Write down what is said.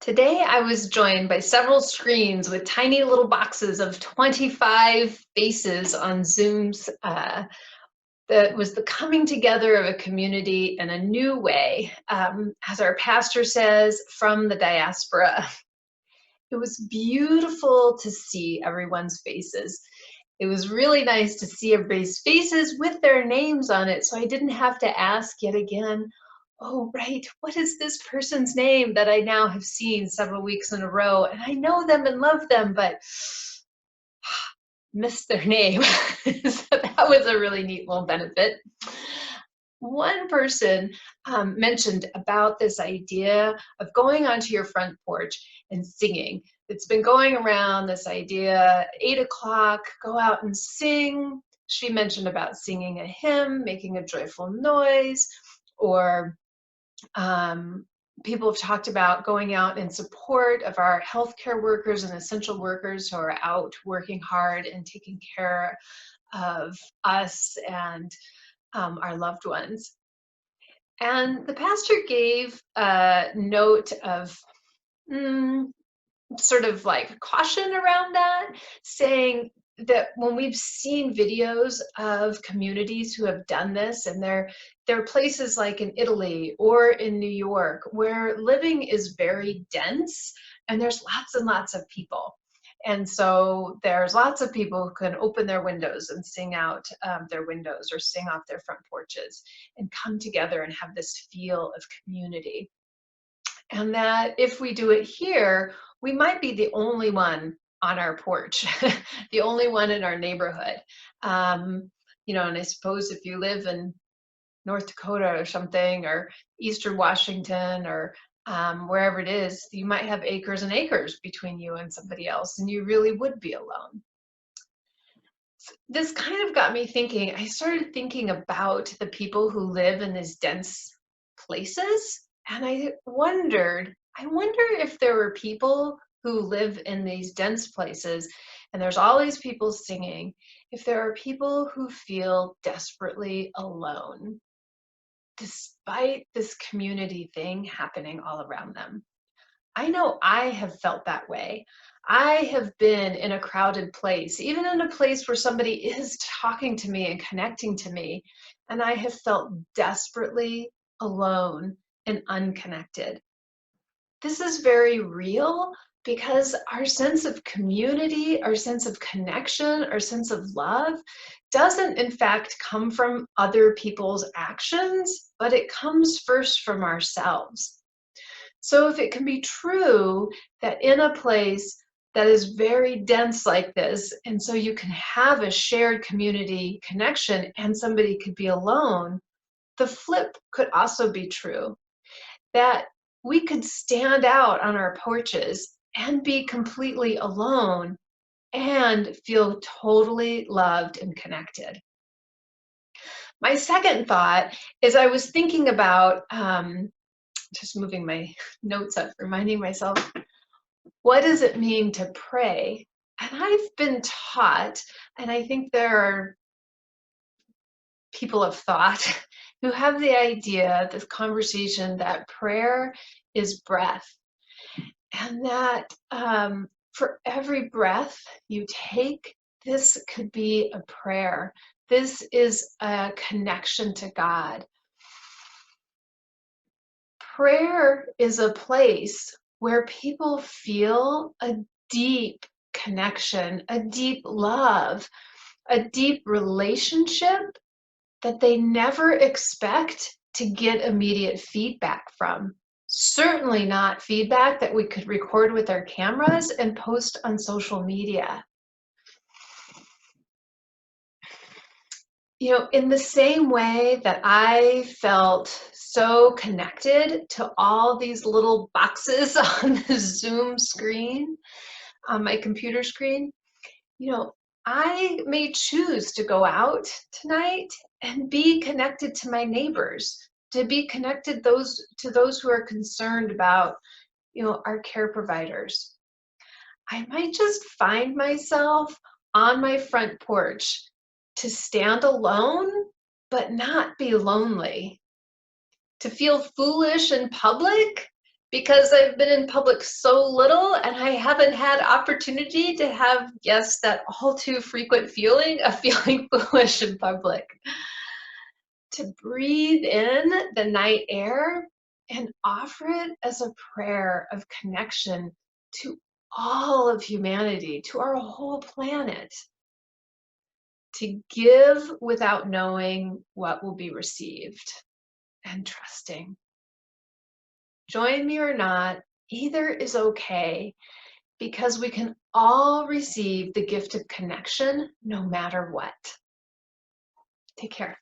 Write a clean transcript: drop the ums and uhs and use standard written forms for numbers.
Today, I was joined by several screens with tiny little boxes of 25 faces on Zooms. That was the coming together of a community in a new way. As our pastor says, from the diaspora. It was beautiful to see everyone's faces. It was really nice to see everybody's faces with their names on it, so I didn't have to ask yet again, oh, right, what is this person's name that I now have seen several weeks in a row? And I know them and love them, but missed their name. So that was a really neat little benefit. One person mentioned about this idea of going onto your front porch and singing. It's been going around, this idea, 8 o'clock, go out and sing. She mentioned about singing a hymn, making a joyful noise, or people have talked about going out in support of our healthcare workers and essential workers who are out working hard and taking care of us and our loved ones. And the pastor gave a note of sort of like caution around that, saying that when we've seen videos of communities who have done this, and there are places like in Italy or in New York where living is very dense and there's lots and lots of people. And so there's lots of people who can open their windows and sing out their windows or sing off their front porches and come together and have this feel of community. And that if we do it here, we might be the only one on our porch, the only one in our neighborhood. And I suppose if you live in North Dakota or something, or Eastern Washington, or wherever it is, you might have acres and acres between you and somebody else, and you really would be alone. This kind of got me thinking. I started thinking about the people who live in these dense places, and I wonder if there were people who live in these dense places, and there's all these people singing, if there are people who feel desperately alone, despite this community thing happening all around them. I know I have felt that way. I have been in a crowded place, even in a place where somebody is talking to me and connecting to me, and I have felt desperately alone and unconnected. This is very real because our sense of community, our sense of connection, our sense of love doesn't in fact come from other people's actions, but it comes first from ourselves. So if it can be true that in a place that is very dense like this, and so you can have a shared community connection and somebody could be alone, the flip could also be true, that we could stand out on our porches and be completely alone and feel totally loved and connected. My second thought is I was thinking about just moving my notes up, reminding myself, what does it mean to pray? And I've been taught, and I think there are people of thought who have the idea, this conversation, that prayer is breath. And that for every breath you take, this could be a prayer. This is a connection to God. Prayer is a place where people feel a deep connection, a deep love, a deep relationship that they never expect to get immediate feedback from. Certainly not feedback that we could record with our cameras and post on social media. In the same way that I felt so connected to all these little boxes on the Zoom screen, on my computer screen, I may choose to go out tonight and be connected to my neighbors, to be connected to those who are concerned about, our care providers. I might just find myself on my front porch to stand alone, but not be lonely. To feel foolish in public, because I've been in public so little and I haven't had opportunity to have, yes, that all too frequent feeling of feeling foolish in public. To breathe in the night air and offer it as a prayer of connection to all of humanity, to our whole planet. To give without knowing what will be received and trusting. Join me or not, either is okay because we can all receive the gift of connection no matter what. Take care.